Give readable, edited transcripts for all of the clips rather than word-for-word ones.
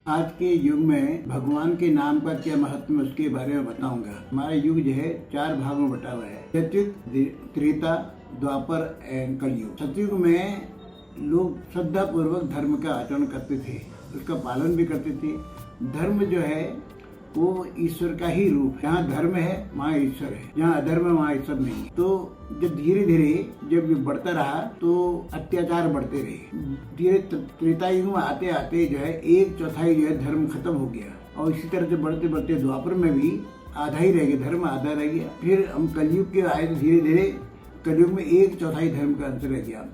आज के युग में भगवान के नाम का क्या महत्व है उसके बारे में बताऊंगा। हमारा युग जो है 4 भागों में बटा हुआ है। सतयुग, त्रेता, द्वापर एवं कलयुग। सतयुग में लोग श्रद्धा पूर्वक धर्म का आचरण करते थे, उसका पालन भी करते थे। धर्म जो है वो ईश्वर का ही रूप है। जहाँ धर्म है वहाँ ईश्वर है, जहाँ अधर्म है वहाँ ईश्वर नहीं है। तो जब धीरे धीरे जब ये बढ़ता रहा तो अत्याचार बढ़ते रहे। धीरे त्रेता युग में आते आते जो है 1/4 जो है धर्म खत्म हो गया, और इसी तरह से बढ़ते बढ़ते द्वापर में भी आधा ही रह गया, धर्म आधा रह गया। फिर हम कलयुग के आए तो धीरे धीरे कलयुग में 1/4 धर्म का अंश रह गया,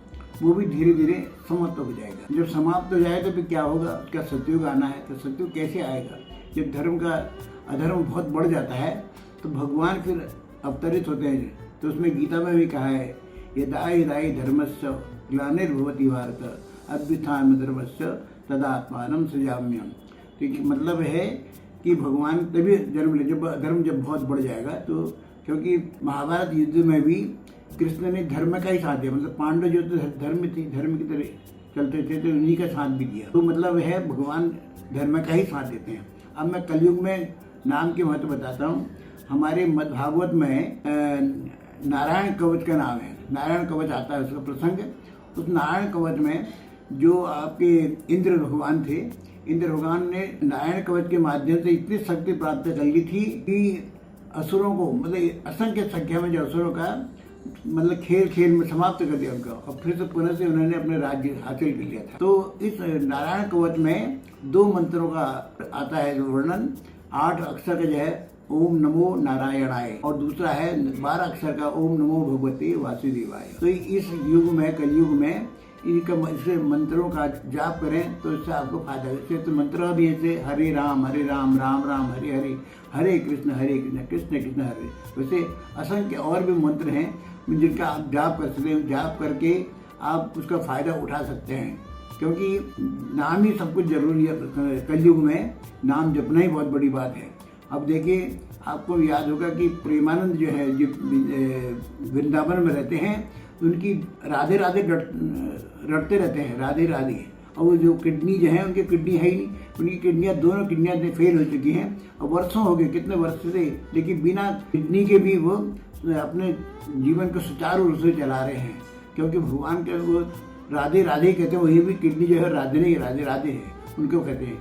वो भी धीरे धीरे समाप्त हो जाएगा। जब समाप्त हो जाएगा तो फिर क्या होगा, उसका सतयुग आना है। तो सतयुग कैसे आएगा? जब धर्म का अधर्म बहुत बढ़ जाता है तो भगवान फिर अवतरित होते हैं। तो उसमें गीता में भी कहा है, यदा यदा धर्मस्य ग्लानिर्भवति भारत अभ्युत्थानं धर्मस्य तदात्मानं सृजाम्यहम्। तो मतलब है कि भगवान तभी जन्म ले जब अधर्म जब बहुत बढ़ जाएगा। तो क्योंकि महाभारत युद्ध में भी कृष्ण ने धर्म का ही साथ दिया, मतलब पांडव जो तो धर्म की तरह चलते थे तो उन्हीं का साथ भी दिया। तो मतलब है भगवान धर्म का ही साथ देते हैं। अब मैं कलयुग में नाम के महत्व बताता हूँ। हमारे भागवत में नारायण कवच का नाम है। नारायण कवच आता है उसका प्रसंग। उस नारायण कवच में जो आपके इंद्र भगवान थे, इंद्र भगवान ने नारायण कवच के माध्यम से इतनी शक्ति प्राप्त कर ली थी कि असुरों को, मतलब असंख्य संख्या में जो असुरों का मतलब खेल में समाप्त कर दिया उनका, और फिर से पुनः से उन्होंने अपने राज्य हासिल कर लिया था। तो इस नारायण कवच में 2 मंत्रों का आता है वर्णन। 8 अक्षर का जो है ओम नमो नारायणाय, और दूसरा है 12 अक्षर का ओम नमो भगवते वासुदेवाय। तो इस युग में कलयुग में इसे मंत्रों का जाप करें तो इससे आपको फायदा है। इससे तो मंत्र भी ऐसे हरे राम राम राम हरे हरे, हरे कृष्ण कृष्ण कृष्ण हरे। वैसे असंख्य और भी मंत्र हैं जिनका आप जाप कर सकते हैं। जाप करके आप उसका फायदा उठा सकते हैं, क्योंकि नाम ही सब कुछ जरूरी है। कलयुग में नाम जपना ही बहुत बड़ी बात है। अब देखिए, आपको याद होगा कि प्रेमानंद जो है जो वृंदावन में रहते हैं, उनकी राधे राधे रटते रहते हैं, राधे राधे। और वो जो किडनी जो है उनकी किडनी है ही नहीं, उनकी किडनियाँ दोनों किडनियाँ फेल हो चुकी हैं और वर्षों हो गए, कितने वर्ष से, लेकिन बिना किडनी के भी वो अपने जीवन को सुचारू रूप से चला रहे हैं। क्योंकि भगवान के वो राधे राधे कहते हैं, वही भी किडनी जो है राधे नहीं, राधे राधे है उनको कहते हैं।